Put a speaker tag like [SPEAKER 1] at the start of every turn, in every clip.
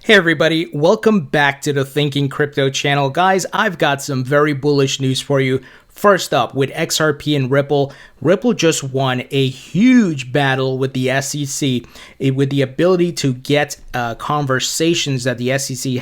[SPEAKER 1] Hey everybody, welcome back to the Thinking Crypto channel. Guys, I've got some very bullish news for you. First up, with XRP and Ripple, Ripple just won a huge battle with the SEC with the ability to get conversations that the SEC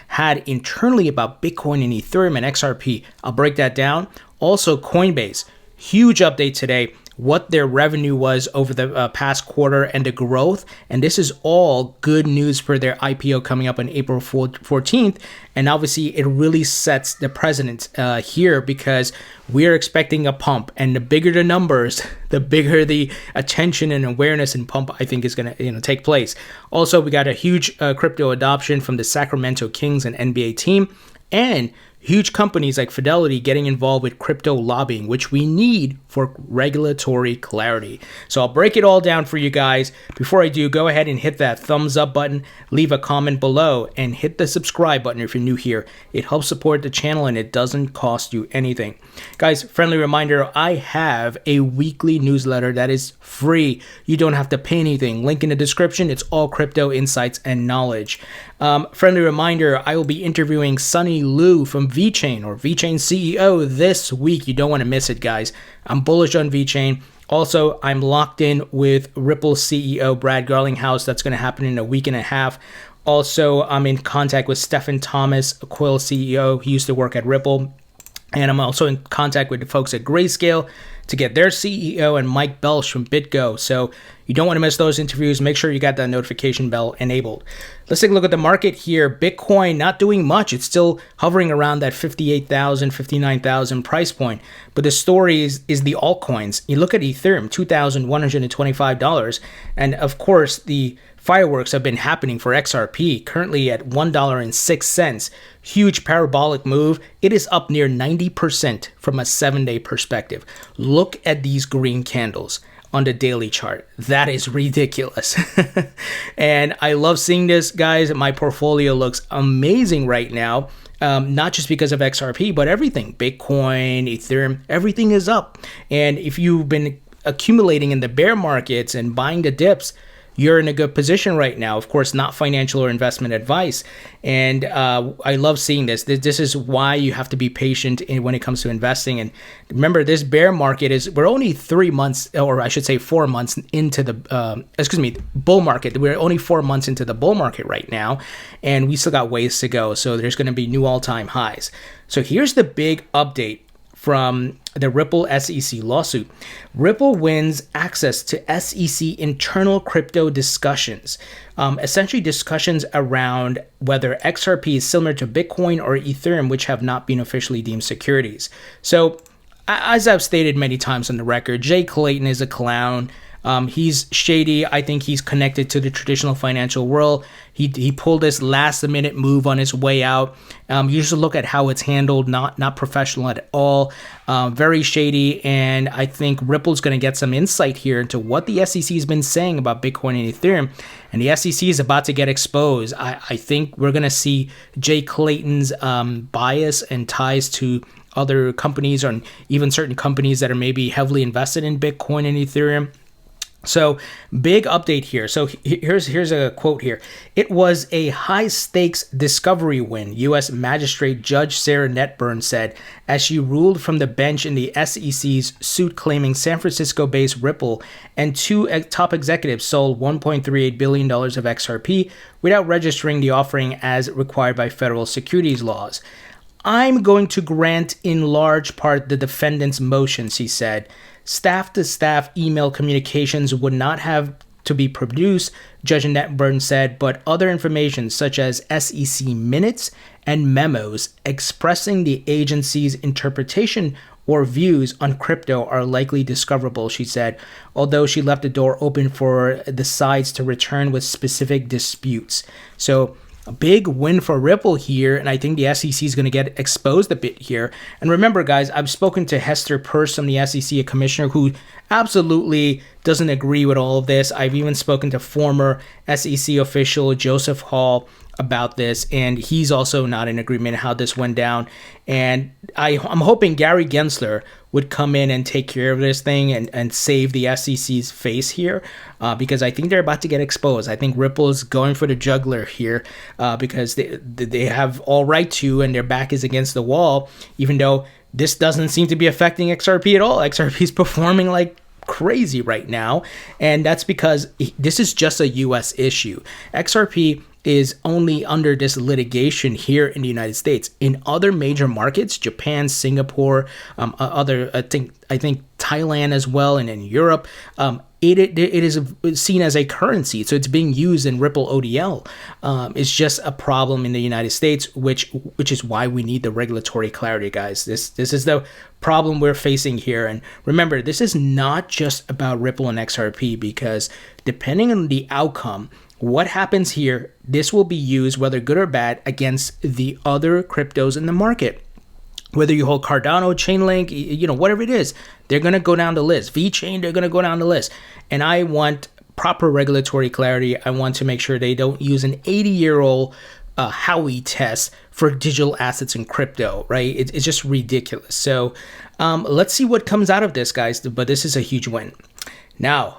[SPEAKER 1] had internally about Bitcoin and Ethereum and XRP. I'll break that down. Also, Coinbase, huge update today, what their revenue was over the past quarter and the growth. And this is all good news for their IPO coming up on April 14th. And obviously, it really sets the precedent here because we're expecting a pump. And the bigger the numbers, the bigger the attention and awareness and pump I think is going to take place. Also, we got a huge crypto adoption from the Sacramento Kings and NBA team. And huge companies like Fidelity getting involved with crypto lobbying, which we need for regulatory clarity. So I'll break it all down for you guys. Before I do, go ahead and hit that thumbs up button, leave a comment below, and hit the subscribe button if you're new here. It helps support the channel and it doesn't cost you anything. Guys, friendly reminder, I have a weekly newsletter that is free. You don't have to pay anything. Link in the description. It's all crypto insights and knowledge. Friendly reminder, I will be interviewing Sunny Liu from VeChain or VeChain CEO this week. You don't want to miss it, guys. I'm bullish on VeChain. Also, I'm locked in with Ripple CEO Brad Garlinghouse. That's going to happen in a week and a half. Also, I'm in contact with Stephen Thomas, Quill CEO. He used to work at Ripple. And I'm also in contact with the folks at Grayscale to get their CEO and Mike Belch from BitGo. So you don't want to miss those interviews. Make sure you got that notification bell enabled. Let's take a look at the market here. Bitcoin not doing much. It's still hovering around that 58,000, 59,000 price point. But the story is the altcoins. You look at Ethereum, $2,125. And of course, the fireworks have been happening for XRP, currently at $1.06. Huge parabolic move. It is up near 90% from a 7-day perspective. Look at these green candles on the daily chart. That is ridiculous. And I love seeing this, guys. My portfolio looks amazing right now. Not just because of XRP, but everything. Bitcoin, Ethereum, everything is up. And if you've been accumulating in the bear markets and buying the dips, you're in a good position right now. Of course, not financial or investment advice. And I love seeing this. This is why you have to be patient when it comes to investing. And remember, this bear market we're only 3 months, or I should say 4 months into the, bull market. We're only 4 months into the bull market right now. And we still got ways to go. So there's going to be new all-time highs. So here's the big update from the Ripple SEC lawsuit. Ripple wins access to SEC internal crypto discussions, essentially discussions around whether XRP is similar to Bitcoin or Ethereum, which have not been officially deemed securities. So as I've stated many times on the record, Jay Clayton is a clown. He's shady. I think he's connected to the traditional financial world. He pulled this last minute move on his way out. You should look at how it's handled, not professional at all. Very shady. And I think Ripple's going to get some insight here into what the SEC has been saying about Bitcoin and Ethereum. And the SEC is about to get exposed. I think we're going to see Jay Clayton's bias and ties to other companies or even certain companies that are maybe heavily invested in Bitcoin and Ethereum. So big update here. So here's a quote here. It was a high stakes discovery win, U.S. Magistrate Judge Sarah Netburn said as she ruled from the bench in the SEC's suit claiming San Francisco-based Ripple and two top executives sold $1.38 billion of XRP without registering the offering as required by federal securities laws. I'm going to grant in large part the defendant's motions, he said. Staff-to-staff email communications would not have to be produced, Judge Netburn said, but other information such as SEC minutes and memos expressing the agency's interpretation or views on crypto are likely discoverable, she said, although she left the door open for the sides to return with specific disputes. So a big win for Ripple here, and I think the SEC is going to get exposed a bit here. And remember, guys, I've spoken to Hester Peirce from the SEC, a commissioner who absolutely doesn't agree with all of this. I've even spoken to former SEC official Joseph Hall about this, and he's also not in agreement how this went down. And I'm hoping Gary Gensler would come in and take care of this thing and save the SEC's face here, because I think they're about to get exposed. I think Ripple is going for the jugular here, because they have all right to, and their back is against the wall, even though this doesn't seem to be affecting XRP at all. XRP is performing like crazy right now, and that's because this is just a US issue. XRP is only under this litigation here in the United States. In other major markets, Japan, Singapore, other I think Thailand as well, and in Europe, it is seen as a currency, so it's being used in Ripple ODL. It's just a problem in the United States, which is why we need the regulatory clarity, guys. This is the problem we're facing here. And remember, this is not just about Ripple and XRP, because depending on the outcome, what happens here, this will be used, whether good or bad, against the other cryptos in the market. Whether you hold Cardano, Chainlink, whatever it is, they're going to go down the list. VeChain, they're going to go down the list. And I want proper regulatory clarity. I want to make sure they don't use an 80-year-old Howey test for digital assets and crypto, right? It's just ridiculous. So let's see what comes out of this, guys. But this is a huge win. Now,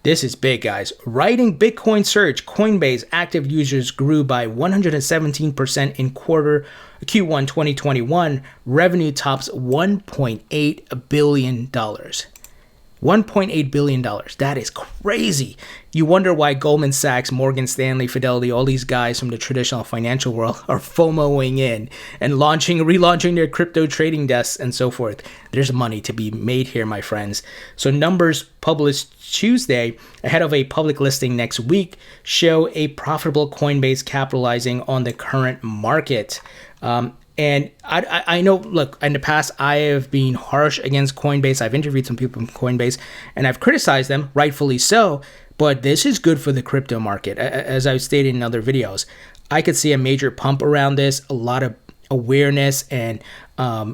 [SPEAKER 1] this is big, guys. Riding Bitcoin surge, Coinbase active users grew by 117% in Q1 2021. Revenue tops $1.8 billion. $1.8 billion. That is crazy. You wonder why Goldman Sachs, Morgan Stanley, Fidelity, all these guys from the traditional financial world are FOMOing in and relaunching their crypto trading desks and so forth. There's money to be made here, my friends. So numbers published Tuesday ahead of a public listing next week show a profitable Coinbase capitalizing on the current market. And I know, look, in the past, I have been harsh against Coinbase. I've interviewed some people from Coinbase, and I've criticized them, rightfully so. But this is good for the crypto market. As I've stated in other videos, I could see a major pump around this, a lot of awareness and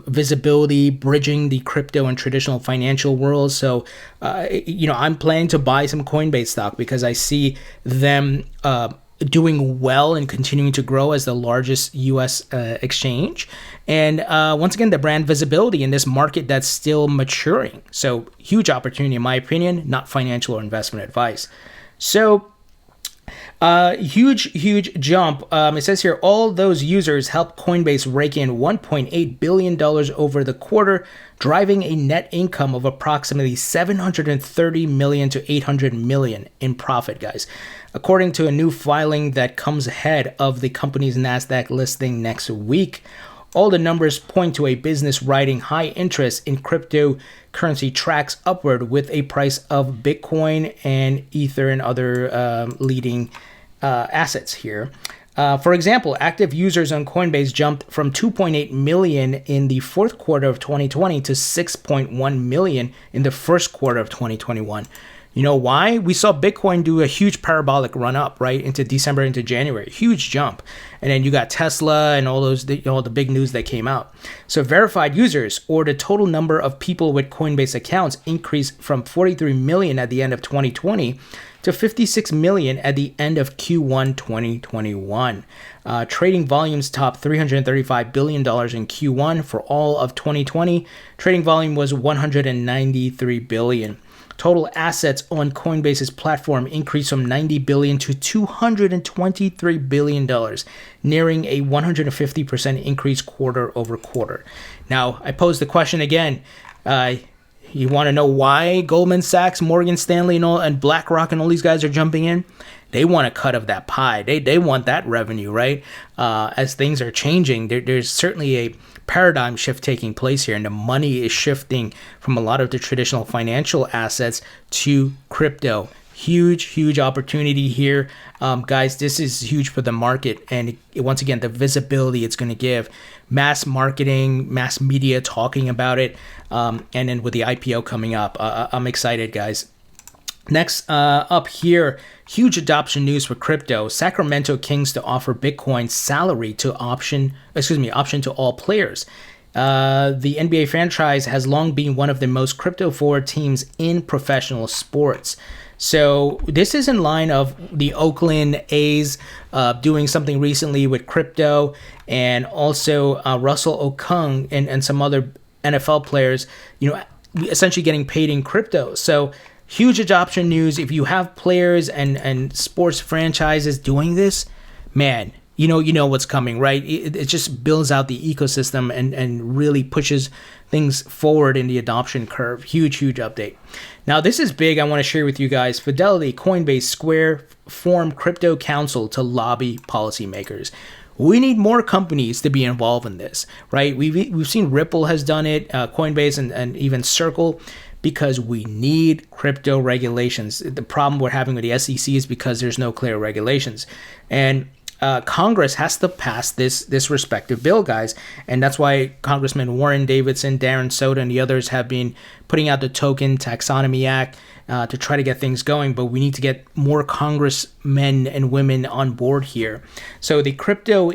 [SPEAKER 1] visibility, bridging the crypto and traditional financial world. So, I'm planning to buy some Coinbase stock because I see them doing well and continuing to grow as the largest U.S. exchange. And once again, the brand visibility in this market that's still maturing. So huge opportunity, in my opinion, not financial or investment advice. So huge jump. It says here, all those users helped Coinbase rake in $1.8 billion over the quarter, driving a net income of approximately $730 million to $800 million in profit, guys. According to a new filing that comes ahead of the company's Nasdaq listing next week, all the numbers point to a business riding high interest in cryptocurrency tracks upward with a price of Bitcoin and Ether and other leading assets here. For example, active users on Coinbase jumped from 2.8 million in the fourth quarter of 2020 to 6.1 million in the first quarter of 2021. You know why? We saw Bitcoin do a huge parabolic run up, right, into December, into January, huge jump. And then you got Tesla and all those, the big news that came out. So verified users, or the total number of people with Coinbase accounts, increased from 43 million at the end of 2020 to 56 million at the end of Q1 2021. Trading volumes topped $335 billion in Q1 for all of 2020. Trading volume was $193 billion. Total assets on Coinbase's platform increased from $90 billion to $223 billion, nearing a 150% increase quarter over quarter. Now, I pose the question again. You want to know why Goldman Sachs, Morgan Stanley, and BlackRock and all these guys are jumping in? They want a cut of that pie. They want that revenue, right? As things are changing, there's certainly a paradigm shift taking place here, and the money is shifting from a lot of the traditional financial assets to crypto. Huge opportunity here. Guys, this is huge for the market, and once again, the visibility it's going to give, mass marketing, mass media talking about it, and then with the IPO coming up, I'm excited, guys. Next up here, huge adoption news for crypto. Sacramento Kings to offer Bitcoin salary to option to all players. the NBA franchise has long been one of the most crypto-forward teams in professional sports. So this is in line of the Oakland A's doing something recently with crypto, and also Russell Okung and some other NFL players, essentially getting paid in crypto. So huge adoption news. If you have players and sports franchises doing this, man, you know what's coming, right? It just builds out the ecosystem and really pushes things forward in the adoption curve. Huge update. Now, this is big. I want to share with you guys. Fidelity, Coinbase, Square form crypto council to lobby policymakers. We need more companies to be involved in this, right? We've seen Ripple has done it, Coinbase, and even Circle, because we need crypto regulations. The problem we're having with the SEC is because there's no clear regulations. And Congress has to pass this respective bill, guys. And that's why Congressman Warren Davidson, Darren Soto, and the others have been putting out the Token Taxonomy Act to try to get things going. But we need to get more congressmen and women on board here. So the Crypto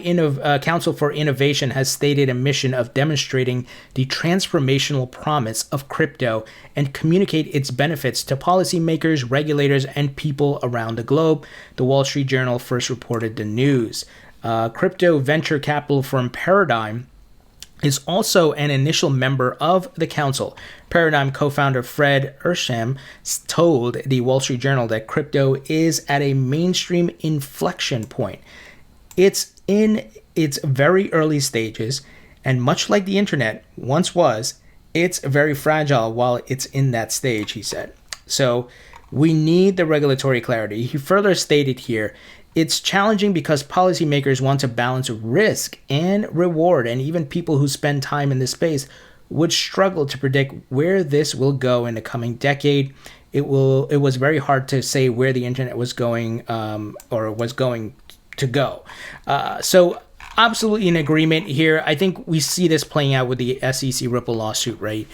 [SPEAKER 1] Council for Innovation has stated a mission of demonstrating the transformational promise of crypto and communicate its benefits to policymakers, regulators, and people around the globe. The Wall Street Journal first reported the news. Crypto venture capital firm Paradigm is also an initial member of the council. Paradigm co-founder Fred Ersham told the Wall Street Journal that crypto is at a mainstream inflection point. It's in its very early stages, and much like the internet once was, it's very fragile while it's in that stage, he said. So we need the regulatory clarity. He further stated here, it's challenging because policymakers want to balance risk and reward, and even people who spend time in this space would struggle to predict where this will go in the coming decade. It was very hard to say where the internet was going or was going to go. So absolutely in agreement here. I think we see this playing out with the SEC Ripple lawsuit, right?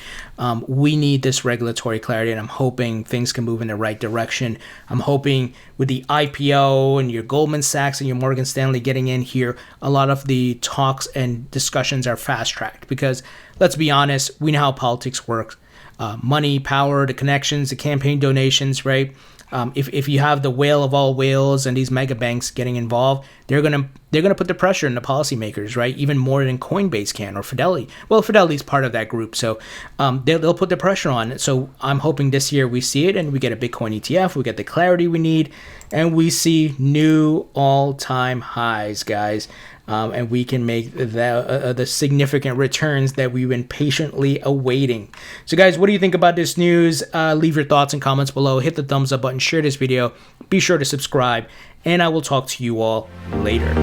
[SPEAKER 1] We need this regulatory clarity, and I'm hoping things can move in the right direction. I'm hoping with the IPO and your Goldman Sachs and your Morgan Stanley getting in here, a lot of the talks and discussions are fast-tracked, because let's be honest, we know how politics works. Money, power, the connections, the campaign donations, right? If you have the whale of all whales and these mega banks getting involved, they're gonna put the pressure on the policymakers, right? Even more than Coinbase can or Fidelity. Well, Fidelity's part of that group, so they'll put the pressure on. So I'm hoping this year we see it and we get a Bitcoin ETF, we get the clarity we need, and we see new all-time highs, guys. And we can make the significant returns that we've been patiently awaiting. So guys, what do you think about this news? Leave your thoughts and comments below. Hit the thumbs up button, share this video. Be sure to subscribe, and I will talk to you all later.